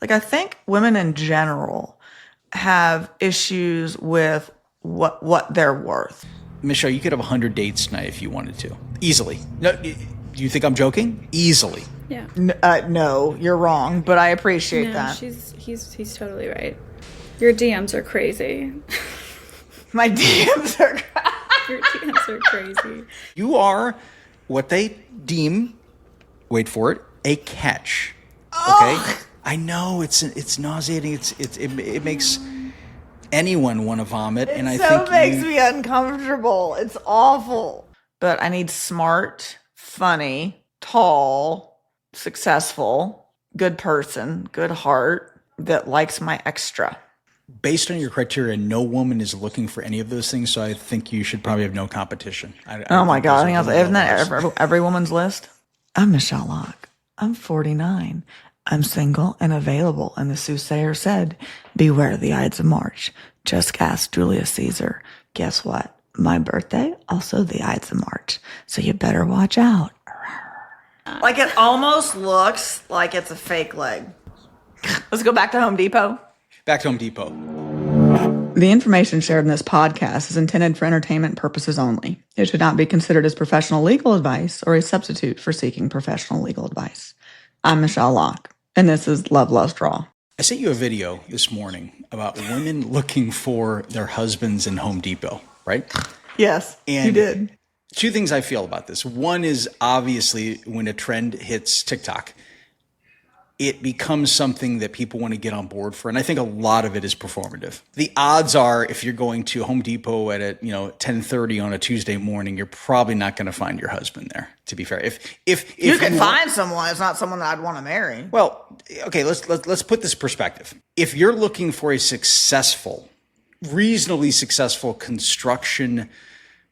Like, I think women in general have issues with what they're worth. Michele, you could have 100 dates tonight if you wanted to. Easily. No, do you think I'm joking? Easily. Yeah. No, you're wrong, but I appreciate that. He's totally right. Your DMs are crazy. My DMs are Your DMs are crazy. You are what they deem, wait for it, a catch. Okay? Oh. I know it's nauseating. It makes anyone want to vomit, and I think makes me uncomfortable. It's awful. But I need smart, funny, tall, successful, good person, good heart that likes my extra. Based on your criteria, no woman is looking for any of those things, so I think you should probably have no competition. Oh my God. Isn't that every woman's list? I'm Michele Locke. I'm 49. I'm single and available. And the soothsayer said, beware the Ides of March. Just ask Julius Caesar. Guess what? My birthday, also the Ides of March. So you better watch out. Like, it almost looks like it's a fake leg. Let's go back to Home Depot. Back to Home Depot. The information shared in this podcast is intended for entertainment purposes only. It should not be considered as professional legal advice or a substitute for seeking professional legal advice. I'm Michele Locke, and this is Love, Lust, Raw. I sent you a video this morning about women looking for their husbands in Home Depot, right? Yes, And you did. Two things I feel about this. One is obviously when a trend hits TikTok, it becomes something that people want to get on board for. And I think a lot of it is performative. The odds are if you're going to Home Depot at 10:30 on a Tuesday morning, you're probably not going to find your husband there, to be fair. If you can find someone, it's not someone that I'd want to marry. Well, okay, let's put this perspective. If you're looking for a successful, reasonably successful construction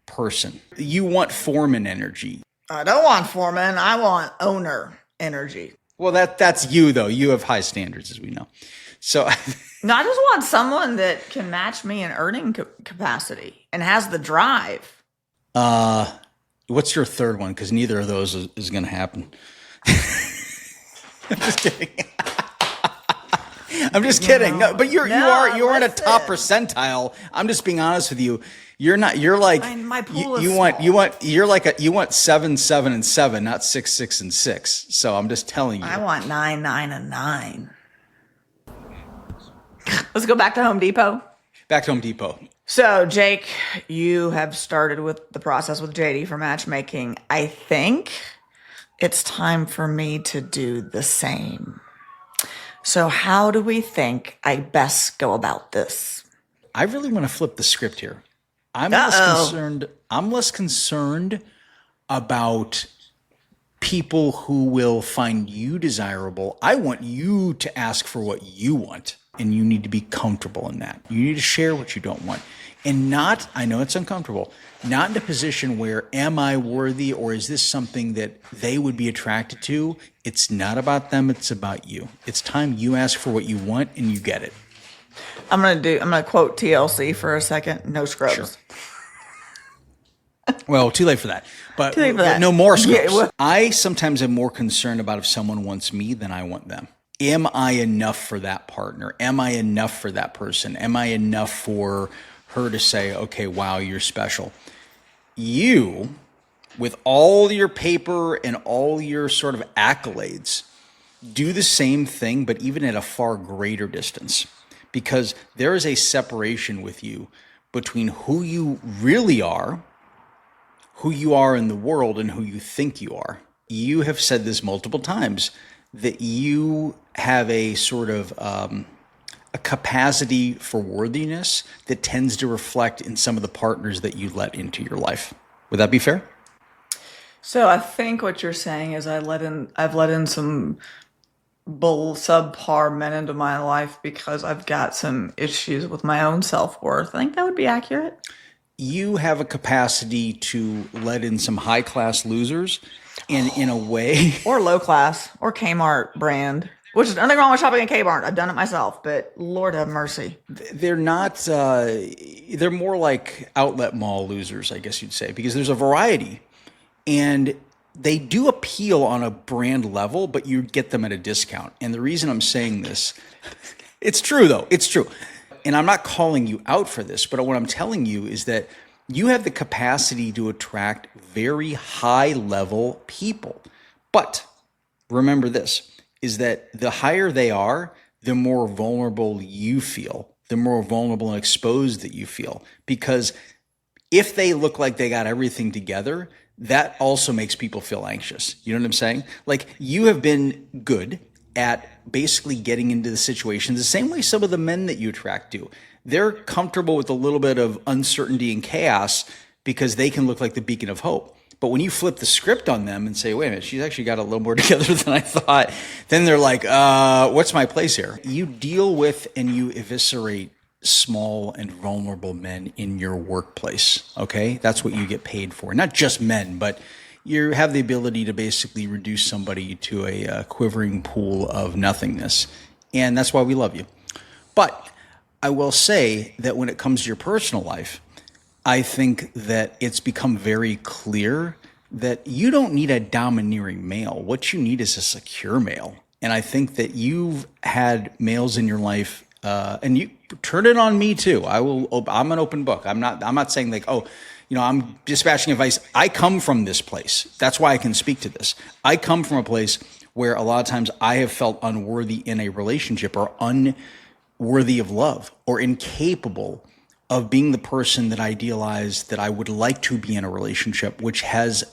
person, you want foreman energy. I don't want foreman. I want owner energy. Well, that's you, though. You have high standards, as we know. So, no, I just want someone that can match me in earning capacity and has the drive. What's your third one? Because neither of those is going to happen. I'm just kidding. I'm just kidding. No, but you are in a top percentile. I'm just being honest with you. You're not. You're like my pool is you want 7, 7, and 7, not 6, 6, and 6. So I'm just telling you. I want 9, 9, and 9. Let's go back to Home Depot. Back to Home Depot. So, Jake, you have started with the process with JD for matchmaking. I think it's time for me to do the same. So how do we think I best go about this? I really want to flip the script here. I'm less concerned about people who will find you desirable. I want you to ask for what you want, and you need to be comfortable in that. You need to share what you don't want. And not, I know it's uncomfortable, not in a position where, am I worthy, or is this something that they would be attracted to? It's not about them, it's about you. It's time you ask for what you want and you get it. I'm gonna quote TLC for a second. No scrubs. Sure. Well, too late for that. But too late for that. No more scrubs. Yeah, I sometimes am more concerned about if someone wants me than I want them. Am I enough for that partner? Am I enough for that person? Am I enough for her to say, okay, wow, you're special? You, with all your paper and all your sort of accolades, do the same thing, but even at a far greater distance. Because there is a separation with you between who you really are, who you are in the world, and who you think you are. You have said this multiple times, that you have a sort of a capacity for worthiness that tends to reflect in some of the partners that you let into your life. Would that be fair? So I think what you're saying is I've let in some subpar men into my life because I've got some issues with my own self-worth. I think that would be accurate. You have a capacity to let in some high-class losers, and in a way... Or low-class, or Kmart brand. Which is nothing wrong with shopping at Kmart. I've done it myself, but Lord have mercy. They're not, they're more like outlet mall losers, I guess you'd say, because there's a variety. And they do appeal on a brand level, but you get them at a discount. And the reason I'm saying this, it's true though, it's true. And I'm not calling you out for this, but what I'm telling you is that you have the capacity to attract very high level people. But remember this, is that the higher they are, the more vulnerable you feel, the more vulnerable and exposed that you feel. Because if they look like they got everything together, that also makes people feel anxious. You know what I'm saying? Like, you have been good at basically getting into the situation the same way some of the men that you attract do. They're comfortable with a little bit of uncertainty and chaos because they can look like the beacon of hope. But when you flip the script on them and say, wait a minute, she's actually got a little more together than I thought, then they're like, what's my place here? You deal with and you eviscerate small and vulnerable men in your workplace, okay? That's what you get paid for. Not just men, but you have the ability to basically reduce somebody to a quivering pool of nothingness. And that's why we love you. But I will say that when it comes to your personal life, I think that it's become very clear that you don't need a domineering male. What you need is a secure male. And I think that you've had males in your life, and you turn it on me too. I'm an open book. I'm not saying like, oh, I'm dispatching advice. I come from this place. That's why I can speak to this. I come from a place where a lot of times I have felt unworthy in a relationship, or unworthy of love, or incapable of being the person that I idealized that I would like to be in a relationship, which has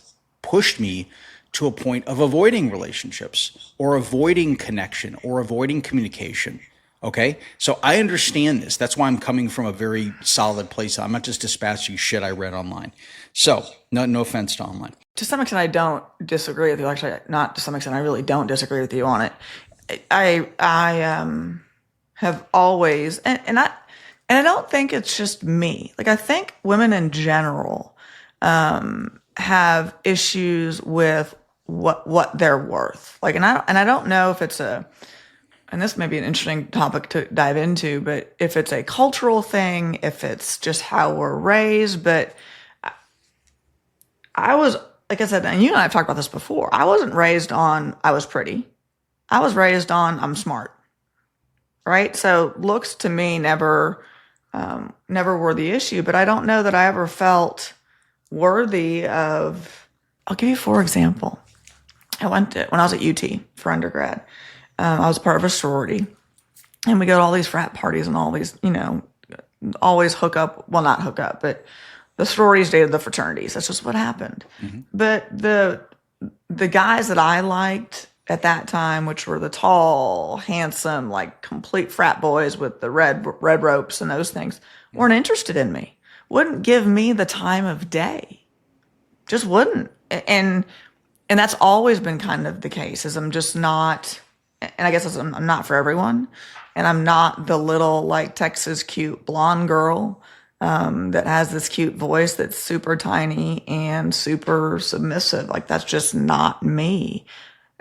pushed me to a point of avoiding relationships, or avoiding connection, or avoiding communication. Okay? So I understand this. That's why I'm coming from a very solid place. I'm not just dispatching shit I read online. So no offense to online. To some extent, I don't disagree with you. Actually, not to some extent, I really don't disagree with you on it. I have always, and I don't think it's just me. Like, I think women in general have issues with what they're worth. Like, and I don't know if it's and this may be an interesting topic to dive into, but if it's a cultural thing, if it's just how we're raised. But I was, like I said, and you and I have talked about this before, I wasn't raised on I was pretty. I was raised on I'm smart, right? So looks to me never were the issue, but I don't know that I ever felt worthy of. I'll give you for example. When I was at UT for undergrad, I was part of a sorority, and we go to all these frat parties and all these, always hook up. Well, not hook up, but the sororities dated the fraternities. That's just what happened. Mm-hmm. But the guys that I liked at that time, which were the tall, handsome, like complete frat boys with the red ropes and those things, weren't interested in me. Wouldn't give me the time of day. Just wouldn't. And that's always been kind of the case. Is I'm just not. And I guess I'm not for everyone. And I'm not the little, like, Texas cute blonde girl that has this cute voice that's super tiny and super submissive. Like, that's just not me.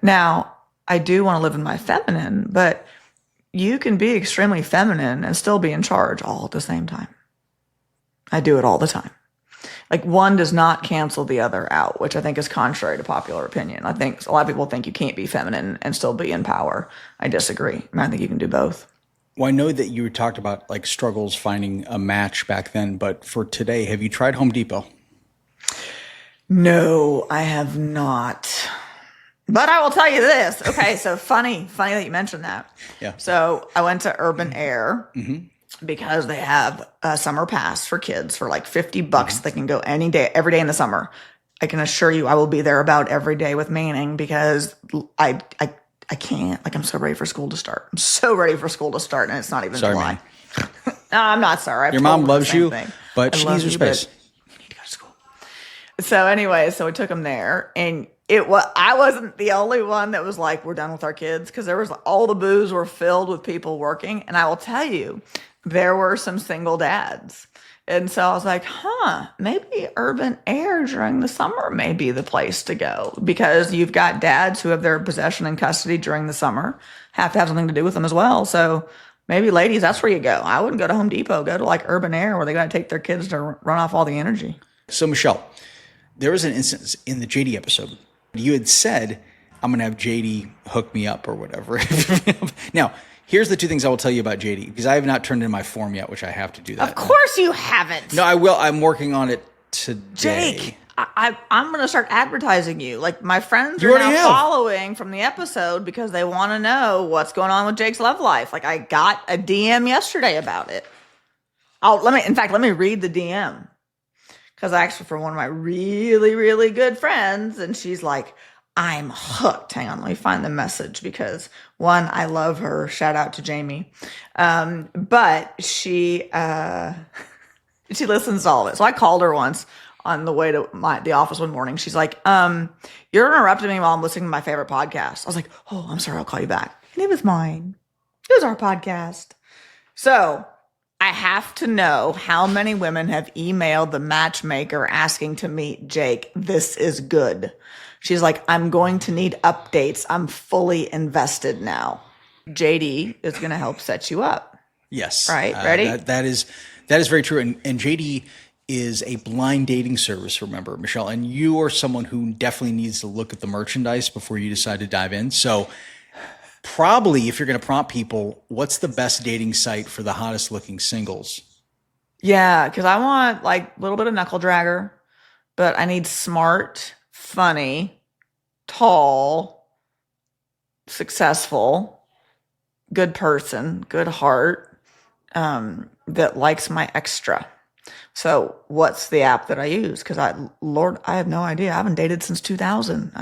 Now, I do want to live in my feminine, but you can be extremely feminine and still be in charge all at the same time. I do it all the time. Like, one does not cancel the other out, which I think is contrary to popular opinion. I think a lot of people think you can't be feminine and still be in power. I disagree. I think you can do both. Well, I know that you talked about like struggles finding a match back then, but for today, have you tried Home Depot? No, I have not. But I will tell you this. Okay, so funny that you mentioned that. Yeah. So I went to Urban Air. Mm-hmm. Because they have a summer pass for kids for like $50. Mm-hmm. They can go any day, every day in the summer. I can assure you I will be there about every day with Manning because I can't. Like, I'm so ready for school to start. I'm so ready for school to start, and it's not even July. No, I'm not sorry. Your mom loves you, but she needs her space. You need to go to school. So anyway, so we took them there, and I wasn't the only one that was like, we're done with our kids, because there was all the booths were filled with people working, and I will tell you, there were some single dads. And so I was like, maybe Urban Air during the summer may be the place to go, because you've got dads who have their possession and custody during the summer, have to have something to do with them as well. So maybe ladies, that's where you go. I wouldn't go to Home Depot, go to like Urban Air where they got to take their kids to run off all the energy. So Michele, there was an instance in the JD episode You had said, I'm going to have JD hook me up or whatever. Now, here's the two things I will tell you about JD, because I have not turned in my form yet, which I have to do that. Of course you haven't. No, I will. I'm working on it today. Jake, I'm going to start advertising you. Like, my friends You are already now have. following from the episode because they want to know what's going on with Jake's love life. Like, I got a DM yesterday about it. Let me read the DM. Because I asked for one of my really, really good friends, and she's like, I'm hooked. Hang on, let me find the message because, one, I love her. Shout out to Jamie. But she listens to all of it. So I called her once on the way to the office one morning. She's like, you're interrupting me while I'm listening to my favorite podcast. I was like, oh, I'm sorry, I'll call you back. And it was mine. It was our podcast. So I have to know how many women have emailed the matchmaker asking to meet Jake. This is good. She's like, I'm going to need updates. I'm fully invested now. JD is going to help set you up. Yes. Right. Ready? That is very true. And JD is a blind dating service, remember, Michelle, and you are someone who definitely needs to look at the merchandise before you decide to dive in. So probably if you're going to prompt people, what's the best dating site for the hottest looking singles? Yeah, because I want like a little bit of knuckle dragger, but I need smart, funny, tall, successful, good person, good heart, that likes my extra. So what's the app that I use? Because I have no idea. I haven't dated since 2000.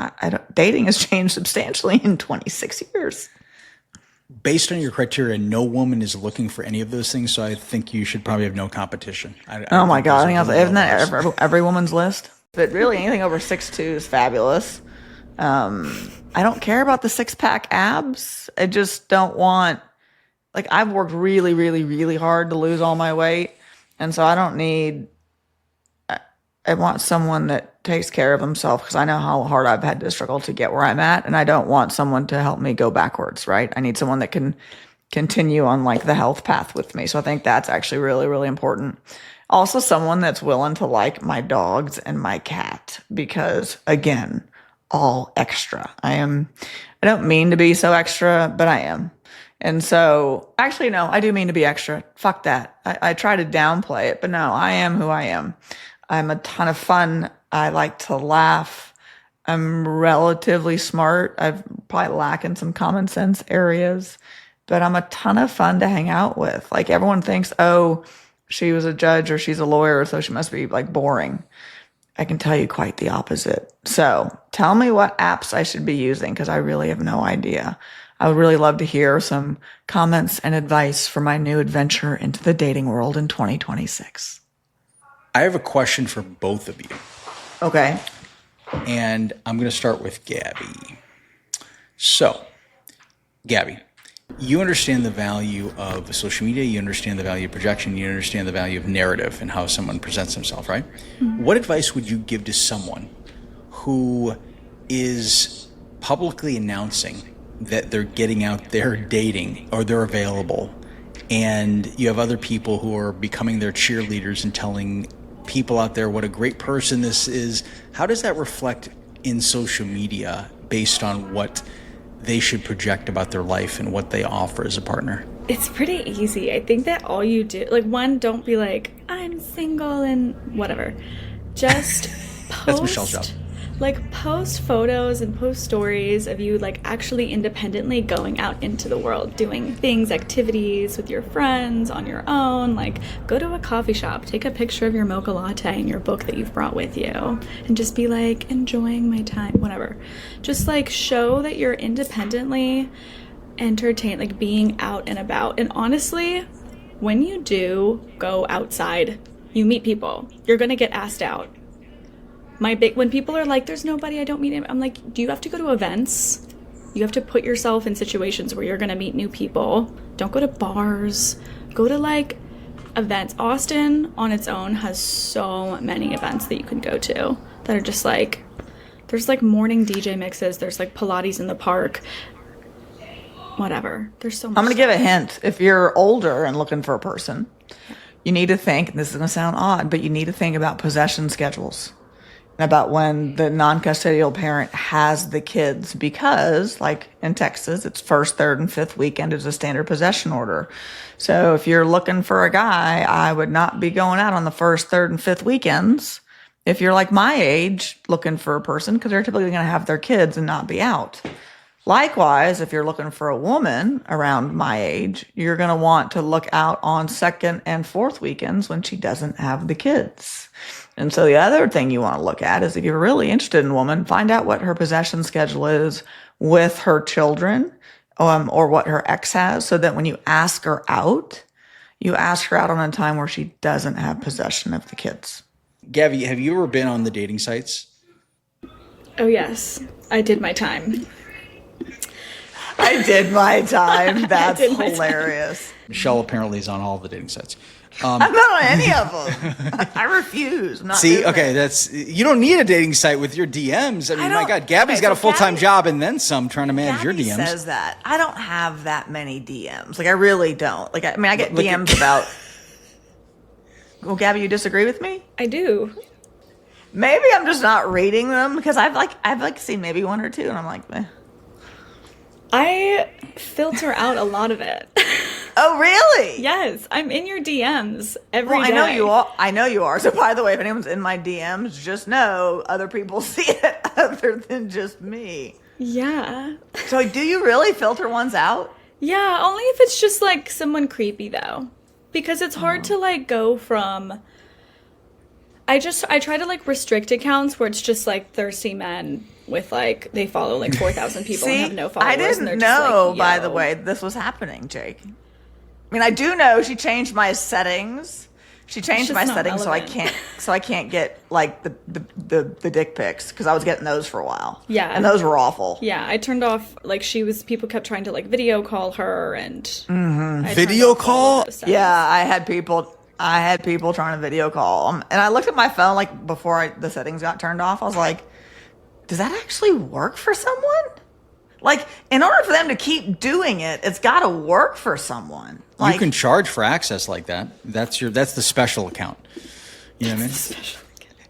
Dating has changed substantially in 26 years. Based on your criteria, no woman is looking for any of those things. So I think you should probably have no competition. Oh my God. Isn't that every woman's list? But really anything over 6'2" is fabulous. I don't care about the 6-pack abs. I just don't want, like, I've worked really, really, really hard to lose all my weight. And so I don't need, I want someone that takes care of himself because I know how hard I've had to struggle to get where I'm at. And I don't want someone to help me go backwards, right? I need someone that can continue on like the health path with me. So I think that's actually really, really important. Also someone that's willing to like my dogs and my cat because, again, all extra. I don't mean to be so extra, but I am. And so, actually, no, I do mean to be extra. Fuck that. I try to downplay it, but no, I am who I am. I'm a ton of fun. I like to laugh. I'm relatively smart. I've probably lack in some common sense areas, but I'm a ton of fun to hang out with. Like everyone thinks, oh, she was a judge or she's a lawyer, so she must be like boring. I can tell you quite the opposite. So tell me what apps I should be using because I really have no idea. I would really love to hear some comments and advice for my new adventure into the dating world in 2026. I have a question for both of you. Okay. And I'm going to start with Gabby. So, Gabby, you understand the value of social media, you understand the value of projection, you understand the value of narrative and how someone presents themselves, right? Mm-hmm. What advice would you give to someone who is publicly announcing that they're getting out there dating or they're available, and you have other people who are becoming their cheerleaders and telling people out there what a great person this is? How does that reflect in social media based on what they should project about their life and what they offer as a partner? It's pretty easy. I think that all you do, like, one, don't be like, I'm single and whatever. Just post. That's Michelle's job. Like, post photos and post stories of you, like, actually independently going out into the world, doing things, activities with your friends, on your own. Like, go to a coffee shop, take a picture of your mocha latte and your book that you've brought with you, and just be like, enjoying my time, whatever. Just, like, show that you're independently entertained, like, being out and about. And honestly, when you do go outside, you meet people. You're gonna get asked out. When people are like, there's nobody, I don't meet him, I'm like, do you have to go to events? You have to put yourself in situations where you're going to meet new people. Don't go to bars. Go to, like, events. Austin on its own has so many events that you can go to that are just like, there's like morning DJ mixes. There's like Pilates in the park. Whatever. There's so much. I'm going to give a hint. If you're older and looking for a person, you need to think, and this is going to sound odd, but you need to think about possession schedules. about when the non-custodial parent has the kids, because like in Texas, it's first, third, and fifth weekend is a standard possession order. So if you're looking for a guy, I would not be going out on the first, third, and fifth weekends if you're like my age looking for a person, because they're typically going to have their kids and not be out. Likewise, if you're looking for a woman around my age, you're going to want to look out on second and fourth weekends when she doesn't have the kids. And so the other thing you want to look at is, if you're really interested in a woman, find out what her possession schedule is with her children, or what her ex has, so that when you ask her out, you ask her out on a time where she doesn't have possession of the kids. Gabby, have you ever been on the dating sites? Oh, yes. I did my time. I did my time. That's did my hilarious. Michele apparently is on all the dating sites. I'm not on any of them. I refuse. I'm not See, doing okay, that. you don't need a dating site with your DMs. I mean, my don't- God, Gabby's okay, got a so full-time Gabby- job and then some trying to manage Gabby your DMs. says that. I don't have that many DMs. Like, I really don't. Like, I mean, I get Look at- DMs about. Well, Gabby, you disagree with me? I do. Maybe I'm just not reading them, because I've seen maybe one or two, and I'm like, meh. I filter out a lot of it. Oh, really? Yes, I'm in your DMs every Well, day. I know you are. I know you are. So, by the way, if anyone's in my DMs, just know other people see it other than just me. Yeah. So, do you really filter ones out? Yeah, only if it's just like someone creepy though. Because it's hard to like go from I try to like restrict accounts where it's just like thirsty men with like they follow like 4,000 people and have no followers. I and they're didn't just know, like, by yo. the way, this was happening, Jake. I mean, I do know she changed my settings. She changed just my not settings relevant. so I can't get like the dick pics, because I was getting those for a while. Yeah. And those were awful. Yeah, I turned off like people kept trying to like video call her and I turned Video off all call? of those settings. Yeah, I had people trying to video call. And I looked at my phone like before the settings got turned off. I was like, does that actually work for someone? Like, in order for them to keep doing it, it's got to work for someone. Like, You can charge for access like that. That's the special account. You know what I mean?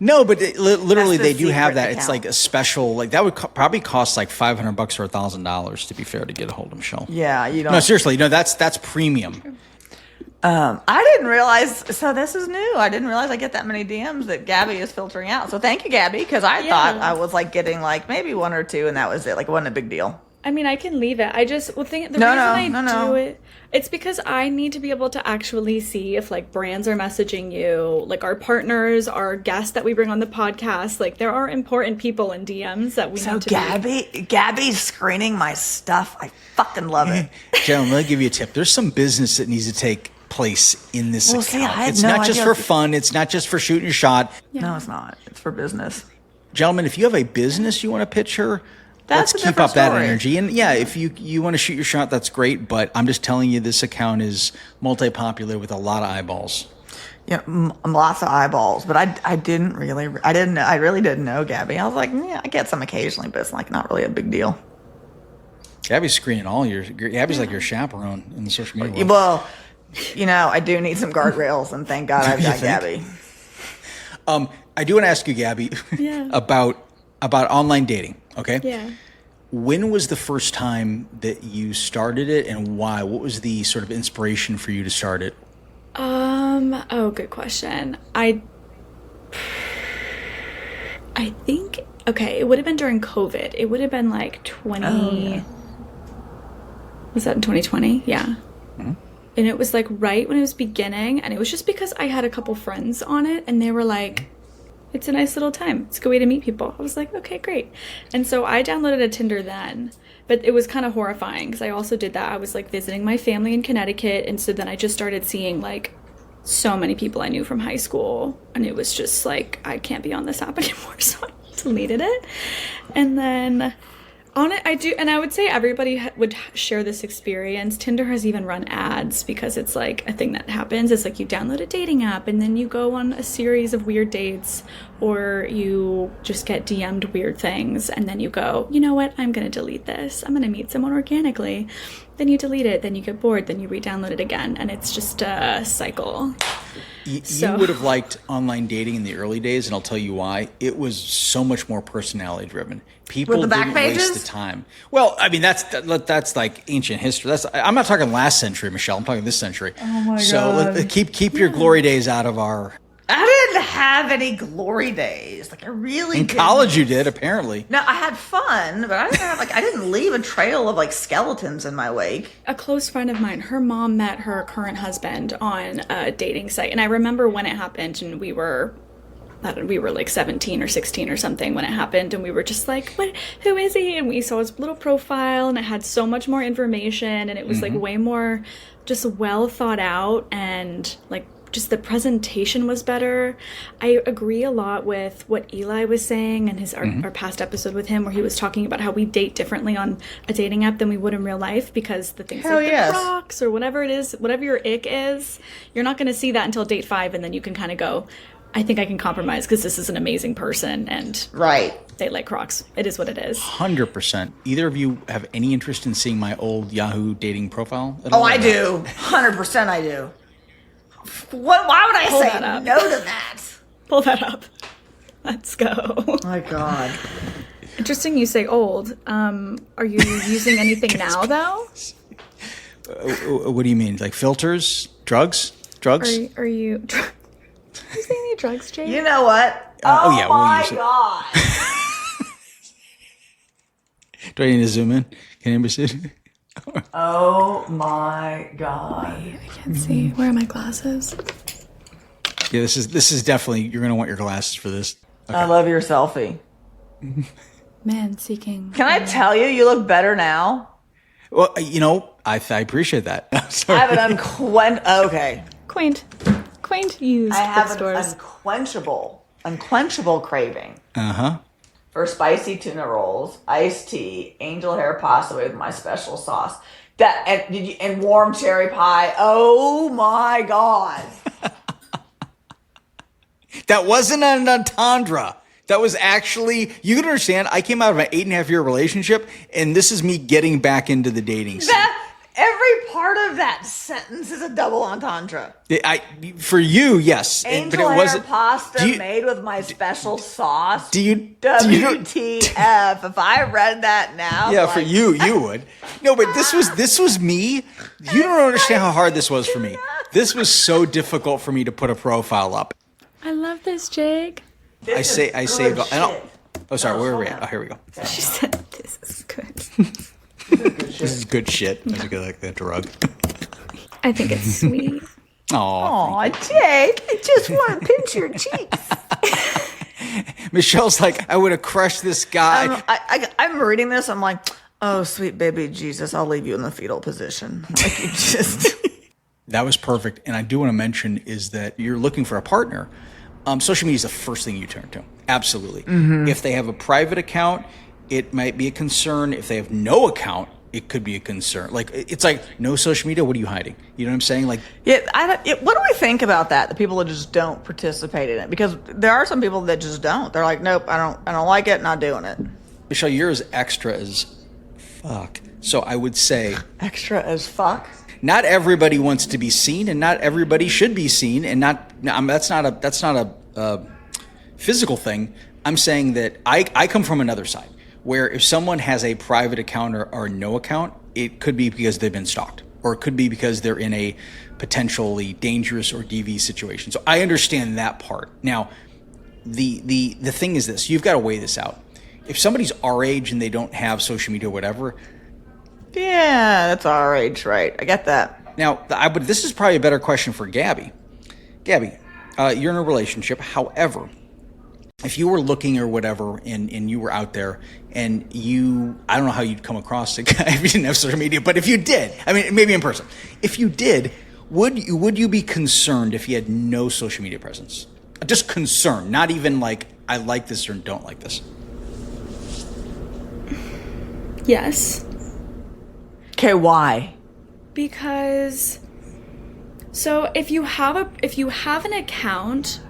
No, but literally That's the they do have secret that. It's account. like a special, like that would probably cost like $500 or $1,000 to be fair to get a hold of Michele. yeah, you don't. No, seriously, no, that's premium. I didn't realize. So this is new. I didn't realize I get that many DMs that Gabby is filtering out. So thank you, Gabby, because I thought I was like getting like maybe one or two, and that was it. Like, it wasn't a big deal. I mean, I can leave it. I just the reason No, I no. do it, it's because I need to be able to actually see if like brands are messaging you, like our partners, our guests that we bring on the podcast. Like, there are important people in DMs that we So need to Gabby's screening my stuff. I fucking love it. Gentlemen, let me give you a tip. There's some business that needs to take place in this Well, account. see, I had It's no not just idea. for fun. It's not just for shooting your shot. No, it's not. It's for business. Gentlemen, if you have a business you want to pitch her, That's let's a keep different up that story. energy. And yeah, if you want to shoot your shot, that's great. But I'm just telling you, this account is multi-popular with a lot of eyeballs. Yeah, lots of eyeballs. But I really didn't know Gabby. I was like, yeah, I get some occasionally, but it's like not really a big deal. Gabby's screening Gabby's like your chaperone in the social media world. Well, I do need some guardrails, and thank God I've You got think? Gabby. I do want to ask you, Gabby, Yeah. about online dating. Okay. Yeah. When was the first time that you started it, and why? What was the sort of inspiration for you to start it? Oh, good question. I think, okay, it would have been during COVID. It would have been like 20. Oh, yeah. Was that in 2020? Yeah. And it was like right when it was beginning, and it was just because I had a couple friends on it, and they were like, it's a nice little time. It's a good way to meet people. I was like, okay, great. And so I downloaded a Tinder then, but it was kind of horrifying because I also did that. I was like visiting my family in Connecticut, and so then I just started seeing like so many people I knew from high school, and it was just like, I can't be on this app anymore, so I deleted it. And then on it, I would say everybody would share this experience. Tinder has even run ads because it's like a thing that happens. It's like you download a dating app and then you go on a series of weird dates, or you just get DM'd weird things and then you go, you know what, I'm going to delete this. I'm going to meet someone organically. then you delete it, then you get bored, then you re-download it again, and it's just a cycle. You would have liked online dating in the early days, and I'll tell you why. It was so much more personality driven. People With the back didn't pages? waste the time. Well, I mean, that's like ancient history. I'm not talking last century, Michelle. I'm talking this century. Oh my so God. keep your glory days out of our. I didn't have any glory days. Like I really In didn't. college, you did apparently. No, I had fun, but I didn't have I didn't leave a trail of like skeletons in my wake. A close friend of mine, her mom met her current husband on a dating site, and I remember when it happened, and we were like 17 or 16 or something when it happened, and we were just like, what, who is he? And we saw his little profile, and it had so much more information, and it was like way more just well thought out, and like just the presentation was better. I agree a lot with what Eli was saying in our past episode with him, where he was talking about how we date differently on a dating app than we would in real life, because the things like the rocks or whatever it is, whatever your ick is, you're not going to see that until date 5, and then you can kind of go, I think I can compromise because this is an amazing person, and they like Crocs. It is what it is. 100%. Either of you have any interest in seeing my old Yahoo dating profile at Oh, all? I do. 100% I do. What? Why would I Pull say that up. no to that? Pull that up. Let's go. Oh my God. Interesting you say old. Are you using anything now, though? What do you mean? Like filters? Drugs? Are you using any drugs, Jake? You know what? oh, yeah, we'll my use it. God. Do I need to zoom in? Can anybody see it? Oh my God. I can't see. Where are my glasses? Yeah, this is definitely, you're going to want your glasses for this. I love your selfie. Man seeking. Can I tell you, you look better now? Well, I appreciate that. I Sorry. have an Quaint used I have an bookstores. unquenchable craving for spicy tuna rolls, iced tea, angel hair pasta with my special sauce, and warm cherry pie. Oh my God! That wasn't an entendre. That was actually, you can understand, I came out of an 8.5-year relationship, and this is me getting back into the dating scene. Every part of that sentence is a double entendre. For you, yes. Angel hair pasta made with my special sauce. WTF? If I read that now, yeah, for you would. No, but this was me. You don't understand how hard this was for me. This was so difficult for me to put a profile up. I love this, Jake. I saved. Oh, sorry. Where are we at? Oh, here we go. She said, "This is good." This is good shit. That's good, like that drug. I think it's sweet. Aw, Jake, I just want to pinch your cheeks. Michelle's like, I would have crushed this guy. I'm reading this. I'm like, oh, sweet baby Jesus, I'll leave you in the fetal position. Like you just. That was perfect. And I do want to mention is that you're looking for a partner. Social media is the first thing you turn to. Absolutely. If they have a private account, it might be a concern. If they have no account, it could be a concern. Like, it's like, no social media, what are you hiding? You know what I'm saying? Like, what do we think about that? The people that just don't participate in it, because there are some people that just don't. They're like, nope, I don't like it, not doing it. Michelle, you're as extra as fuck. So I would say, Extra as fuck. not everybody wants to be seen, and not everybody should be seen, and that's not a physical thing. I'm saying that I come from another side, where if someone has a private account or no account, it could be because they've been stalked, or it could be because they're in a potentially dangerous or DV situation. So I understand that part. Now, the thing is this: you've got to weigh this out. If somebody's our age and they don't have social media or whatever, Yeah, that's our age, right? I get that. now but this is probably a better question for Gabby. Gabby, you're in a relationship. However, if you were looking or whatever and you were out there and I don't know how you'd come across a guy if you didn't have social media, but if you did, I mean, maybe in person, if you did, would you be concerned if he had no social media presence? Just concerned, not even like, I like this or don't like this. Yes. Okay, why? Because so if you have an account,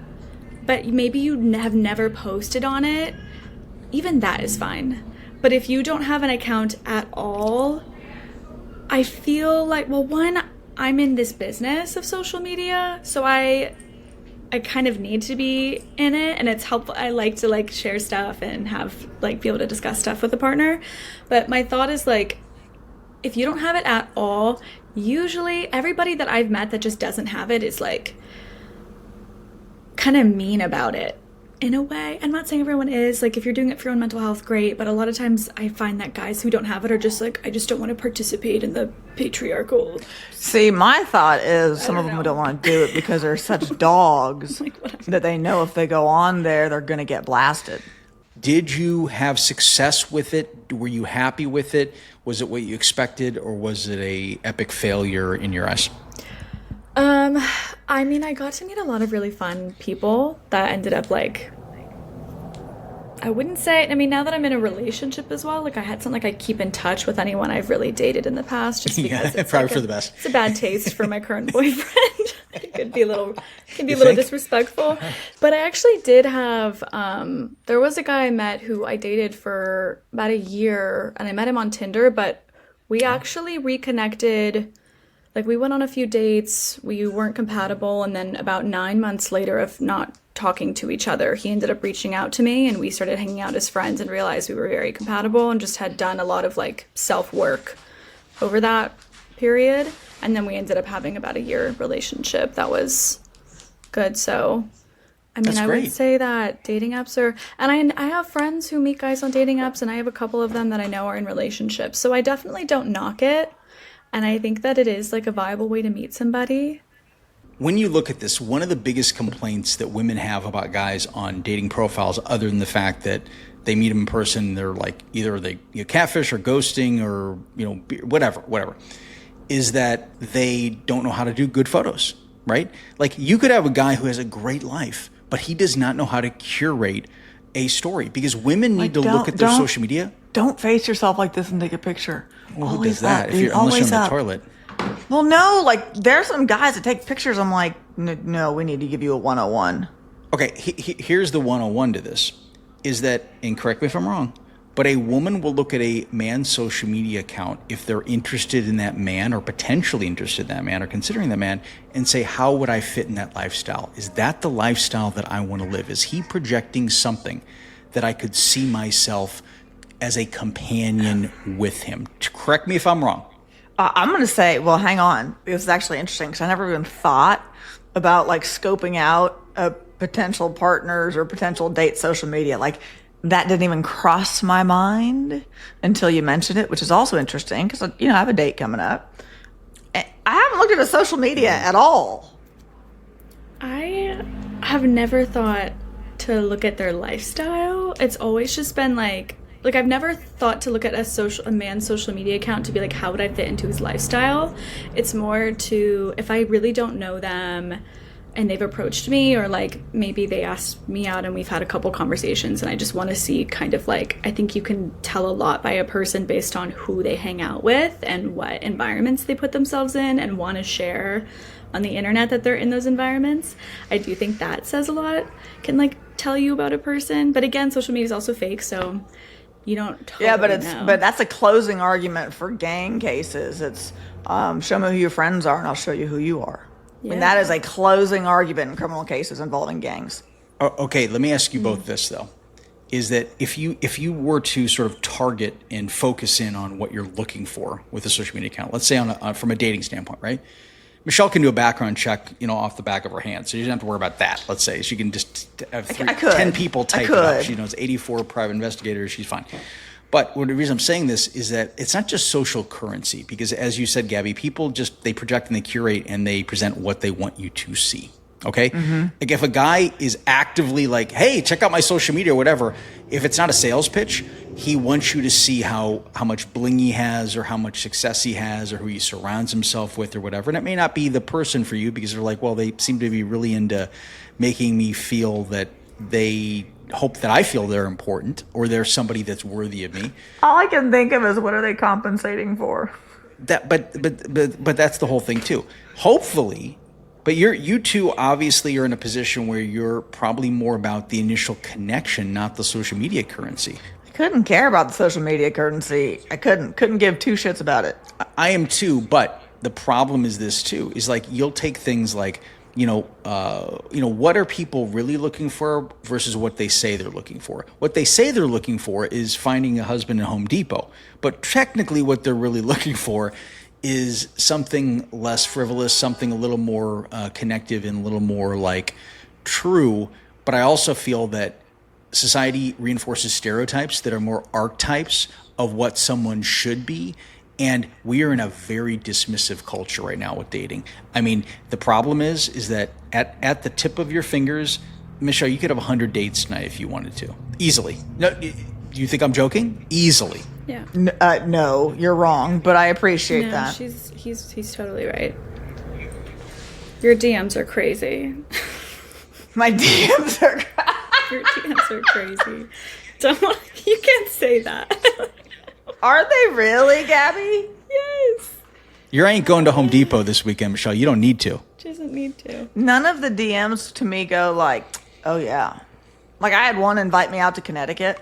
but maybe you have never posted on it, even that is fine. But if you don't have an account at all, I feel like, well, one, I'm in this business of social media, so I kind of need to be in it, and it's helpful. I like to like share stuff and have like be able to discuss stuff with a partner. But my thought is like, if you don't have it at all, usually everybody that I've met that just doesn't have it is like kind of mean about it in a way. I'm not saying everyone is. Like, if you're doing it for your own mental health, great. But a lot of times I find that guys who don't have it are just like, I just don't want to participate in the patriarchal. See, my thought is some of them don't want to do it because they're such dogs that they know if they go on there, they're going to get blasted. Did you have success with it? Were you happy with it? Was it what you expected, or was it a epic failure in your eyes? I mean, I got to meet a lot of really fun people that ended up like, I wouldn't say, I mean, now that I'm in a relationship as well, like I had something like I keep in touch with anyone I've really dated in the past, just because it's probably like for the best. It's a bad taste for my current boyfriend. It could be a little disrespectful. But I actually did have, there was a guy I met who I dated for about a year, and I met him on Tinder, but we actually reconnected. Like, we went on a few dates, we weren't compatible, and then about 9 months later of not talking to each other, he ended up reaching out to me, and we started hanging out as friends and realized we were very compatible and just had done a lot of, like, self-work over that period. And then we ended up having about a year relationship that was good. So, I mean, I would say that dating apps are, and I have friends who meet guys on dating apps, and I have a couple of them that I know are in relationships. So I definitely don't knock it. And I think that it is like a viable way to meet somebody. When you look at this, one of the biggest complaints that women have about guys on dating profiles, other than the fact that they meet them in person, they're like either they catfish or ghosting or whatever, is that they don't know how to do good photos, right? Like, you could have a guy who has a great life, but he does not know how to curate a story, because women need to look at their social media. Don't face yourself like this and take a picture. Well, who does that? Unless you're in the toilet. Well, no, like, there's some guys that take pictures. I'm like, no, we need to give you a 101. Okay, here's the 101 to this, is that, and correct me if I'm wrong, but a woman will look at a man's social media account if they're interested in that man or potentially interested in that man or considering that man and say, how would I fit in that lifestyle? Is that the lifestyle that I want to live? Is he projecting something that I could see myself as a companion with him? Correct me if I'm wrong. I'm going to say, well, hang on. This is actually interesting because I never even thought about like scoping out potential partners or potential date social media. Like, that didn't even cross my mind until you mentioned it, which is also interesting because, I have a date coming up. I haven't looked at a social media at all. I have never thought to look at their lifestyle. It's always just been like I've never thought to look at a man's social media account to be like, how would I fit into his lifestyle? It's more to, if I really don't know them and they've approached me, or like maybe they asked me out and we've had a couple conversations and I just want to see kind of like, I think you can tell a lot by a person based on who they hang out with and what environments they put themselves in and want to share on the internet that they're in those environments. I do think that says a lot, can like tell you about a person. But again, social media is also fake, so you don't totally know. But that's a closing argument for gang cases. It's show me who your friends are and I'll show you who you are. Yeah. I mean, that is a closing argument in criminal cases involving gangs. Okay, let me ask you both this though. Is that if you were to sort of target and focus in on what you're looking for with a social media account, let's say from a dating standpoint, right? Michele can do a background check, off the back of her hand, so you don't have to worry about that. Let's say she can just have 10 people type it up. She knows 84 private investigators. She's fine. But the reason I'm saying this is that it's not just social currency, because as you said, Gabby, people they project and they curate and they present what they want you to see. Okay? Mm-hmm. Like, if a guy is actively like, hey, check out my social media or whatever, if it's not a sales pitch, he wants you to see how much bling he has or how much success he has or who he surrounds himself with or whatever. And it may not be the person for you, because they're like, well, they seem to be really into making me feel that they hope that I feel they're important or they're somebody that's worthy of me. All I can think of is, what are they compensating for? But that's the whole thing too. Hopefully. But you two obviously are in a position where you're probably more about the initial connection, not the social media currency. Couldn't care about the social media currency. I couldn't give two shits about it. I am too, but the problem is this too, is like you'll take things like, what are people really looking for versus what they say they're looking for? What they say they're looking for is finding a husband at Home Depot. But technically what they're really looking for is something less frivolous, something a little more connective and a little more like true. But I also feel that society reinforces stereotypes that are more archetypes of what someone should be. And we are in a very dismissive culture right now with dating. I mean, the problem is that at the tip of your fingers, Michele, you could have 100 dates tonight if you wanted to. Easily. No, do you think I'm joking? Easily. Yeah. No, you're wrong, but I appreciate that. He's totally right. Your DMs are crazy. My DMs are Your DMs are crazy. You can't say that. Are they really, Gabby? Yes. You ain't going to Home Depot this weekend, Michele. You don't need to. She doesn't need to. None of the DMs to me go like, oh yeah. Like I had one invite me out to Connecticut.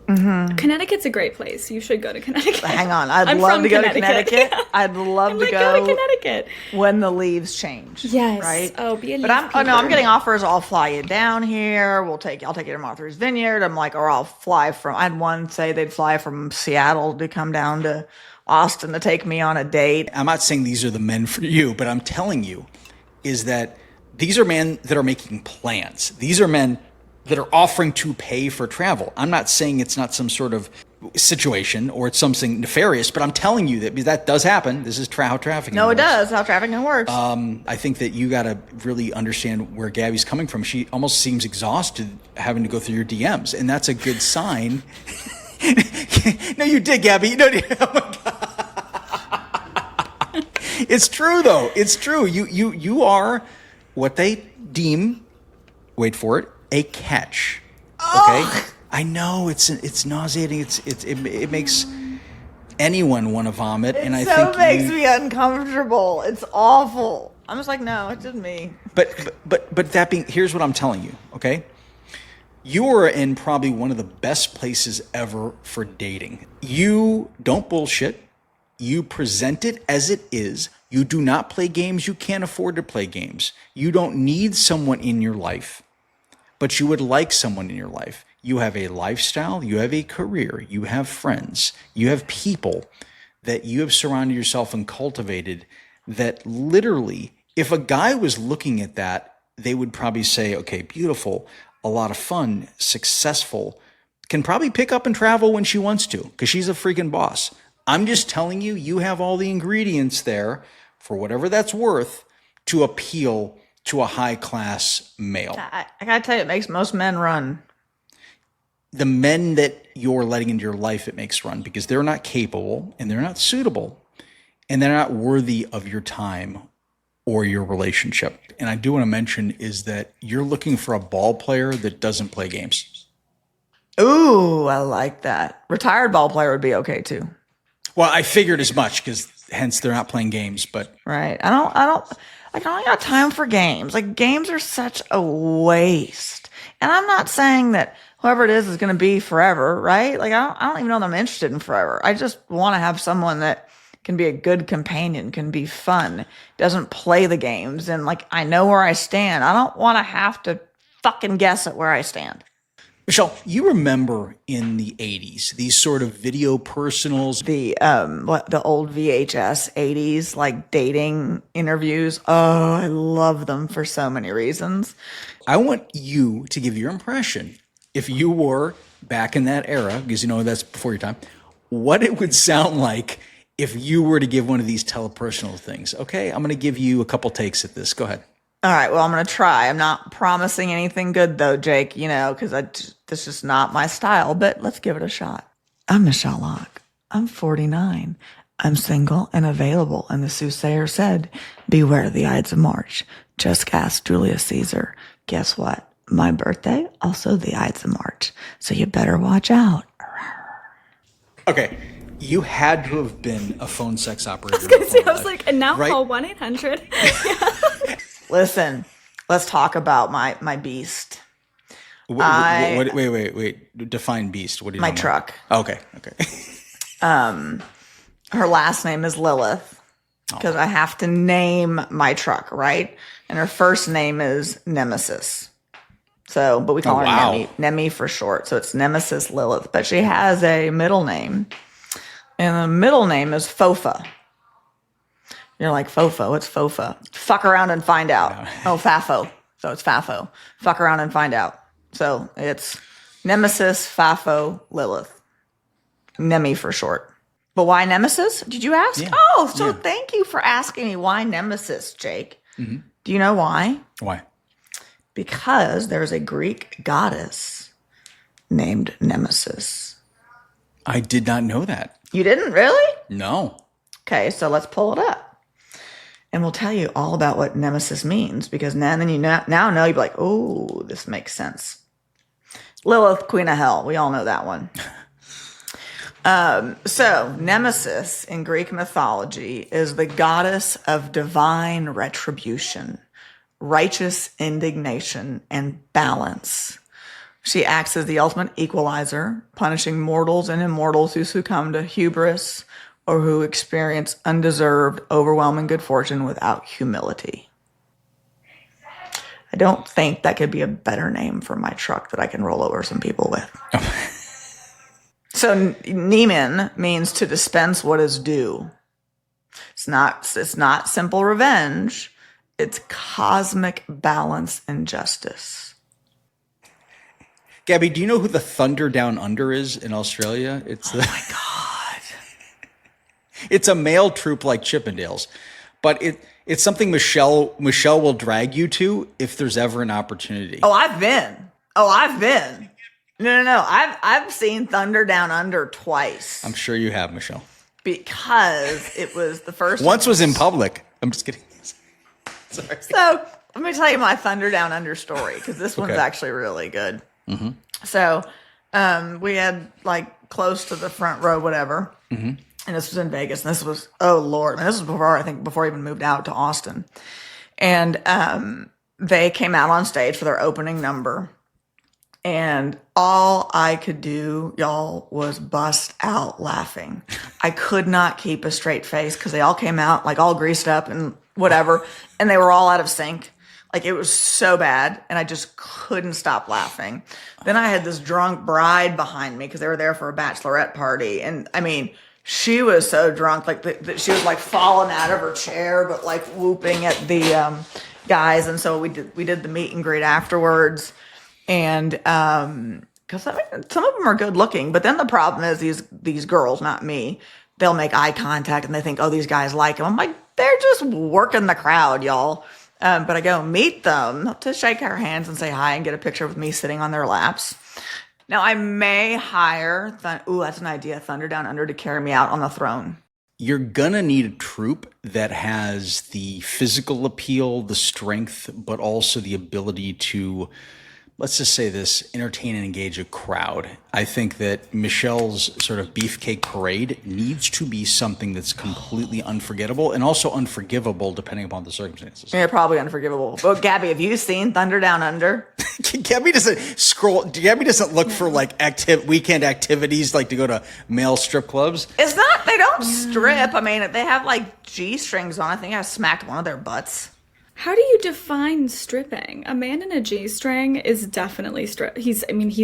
Mm-hmm. Connecticut's a great place. You should go to Connecticut. Hang on. I'd love to go to Connecticut. I'd love to go to Connecticut when the leaves change. Yes. Right? Oh, be a leaf But peeper. I'm getting offers. I'll fly you down here. I'll take you to Martha's Vineyard. I'm like, or I'll fly from, I had one say they'd fly from Seattle to come down to Austin to take me on a date. I'm not saying these are the men for you, but I'm telling you is that these are men that are making plans. These are men that are offering to pay for travel. I'm not saying it's not some sort of situation or it's something nefarious, but I'm telling you that does happen. This is how trafficking works. No, it does. How trafficking works. I think that you got to really understand where Gabby's coming from. She almost seems exhausted having to go through your DMs, and that's a good sign. No, you did, Gabby. No, oh my God. It's true, though. It's true. You are what they deem, wait for it, a catch. Okay? Oh. I know it's nauseating. It makes anyone want to vomit, and I think makes me uncomfortable. It's awful. I'm just like, no, it's just me. But that being, here's what I'm telling you. Okay, you are in probably one of the best places ever for dating. You don't bullshit. You present it as it is. You do not play games. You can't afford to play games. You don't need someone in your life, but you would like someone in your life. You have a lifestyle, you have a career, you have friends, you have people that you have surrounded yourself and cultivated that literally, if a guy was looking at that, they would probably say, okay, beautiful, a lot of fun, successful, can probably pick up and travel when she wants to because she's a freaking boss. I'm just telling you, you have all the ingredients there for whatever that's worth to appeal to a high-class male. I gotta tell you, it makes most men run. The men that you're letting into your life, it makes run because they're not capable and they're not suitable and they're not worthy of your time or your relationship. And I do want to mention is that you're looking for a ball player that doesn't play games. Ooh, I like that. Retired ball player would be okay too. Well, I figured as much because hence they're not playing games, but right. I don't got time for games. Like games are such a waste. And I'm not saying that whoever it is going to be forever, right? Like I don't even know that I'm interested in forever. I just want to have someone that can be a good companion, can be fun, doesn't play the games, and like I know where I stand. I don't want to have to fucking guess at where I stand. Michele, you remember in the 80s, these sort of video personals? The old VHS 80s, like dating interviews. Oh, I love them for so many reasons. I want you to give your impression, if you were back in that era, because you know that's before your time, what it would sound like if you were to give one of these telepersonal things. Okay, I'm going to give you a couple takes at this. Go ahead. All right, well, I'm going to try. I'm not promising anything good, though, Jake, because this is not my style, but let's give it a shot. I'm Michele Locke. I'm 49. I'm single and available, and the soothsayer said, beware the Ides of March. Just ask Julius Caesar. Guess what? My birthday, also the Ides of March, so you better watch out. Okay, you had to have been a phone sex operator. I was going to say, I was like, and now right? call 1-800. Listen, let's talk about my beast. Wait. Define beast. What do you My mean? truck. Okay. Her last name is Lilith because I have to name my truck, right? And her first name is Nemesis. So, but we call her Nemi for short. So it's Nemesis Lilith. But she has a middle name, and the middle name is Fofa. You're like, Fofo, what's Fofa? Fuck around and find out. Oh, Fafo. So it's Fafo. Fuck around and find out. So it's Nemesis, Fafo, Lilith. Nemi for short. But why Nemesis? Did you ask? Yeah. Thank you for asking me why Nemesis, Jake. Mm-hmm. Do you know why? Why? Because there's a Greek goddess named Nemesis. I did not know that. You didn't really? No. Okay, so let's pull it up. And we'll tell you all about what Nemesis means, because then you now know, you'll be like, oh, this makes sense. Lilith, Queen of Hell. We all know that one. So Nemesis in Greek mythology is the goddess of divine retribution, righteous indignation, and balance. She acts as the ultimate equalizer, punishing mortals and immortals who succumb to hubris or who experience undeserved, overwhelming good fortune without humility. I don't think that could be a better name for my truck that I can roll over some people with. So Niemann means to dispense what is due. It's not simple revenge. It's cosmic balance and justice. Gabby, do you know who the Thunder Down Under is in Australia? Oh my God. It's a male troop like Chippendales, but it's something Michele will drag you to if there's ever an opportunity. Oh, I've been. No. I've seen Thunder Down Under twice. I'm sure you have, Michele. Because it was the first Once was in public. I'm just kidding. Sorry. So let me tell you my Thunder Down Under story, because this one's actually really good. Mm-hmm. So we had like close to the front row, whatever. Mm-hmm. And this was in Vegas. And this was, oh Lord, this was before I even moved out to Austin. And they came out on stage for their opening number. And all I could do, y'all, was bust out laughing. I could not keep a straight face because they all came out like all greased up and whatever. And they were all out of sync. Like it was so bad. And I just couldn't stop laughing. Then I had this drunk bride behind me because they were there for a bachelorette party. And I mean, she was so drunk, like she was like falling out of her chair, but like whooping at the guys. And so we did the meet and greet afterwards. And because some of them are good looking, but then the problem is these girls, not me, they'll make eye contact and they think, oh, these guys like them. I'm like, they're just working the crowd, y'all. But I go meet them to shake our hands and say hi and get a picture with me sitting on their laps. Now, I may hire, that's an idea, Thunder Down Under to carry me out on the throne. You're going to need a troupe that has the physical appeal, the strength, but also the ability to, let's just say this, entertain and engage a crowd. I think that Michele's sort of beefcake parade needs to be something that's completely unforgettable and also unforgivable depending upon the circumstances. Yeah, probably unforgivable. But Gabby, have you seen Thunder Down Under? Gabby doesn't look for like weekend activities like to go to male strip clubs. It's not, they don't strip. I mean, they have like G-strings on. I think I smacked one of their butts. How do you define stripping? A man in a G-string is definitely strip. He's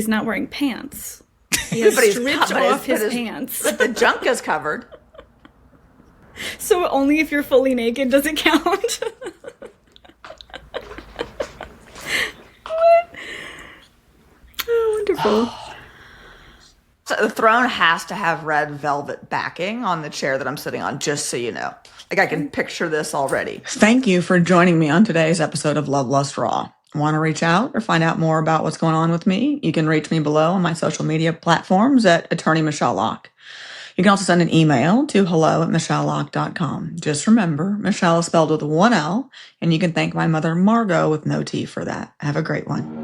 not wearing pants. He has stripped off his pants. But the junk is covered. So only if you're fully naked does it count? What? Oh, wonderful. So the throne has to have red velvet backing on the chair that I'm sitting on, just so you know. Like I can picture this already. Thank you for joining me on today's episode of Love Lust Raw. Want to reach out or find out more about what's going on with me? You can reach me below on my social media platforms at Attorney Michele Locke. You can also send an email to hello@michelelocke.com. Just remember, Michele is spelled with one L, and you can thank my mother Margot with no T for that. Have a great one.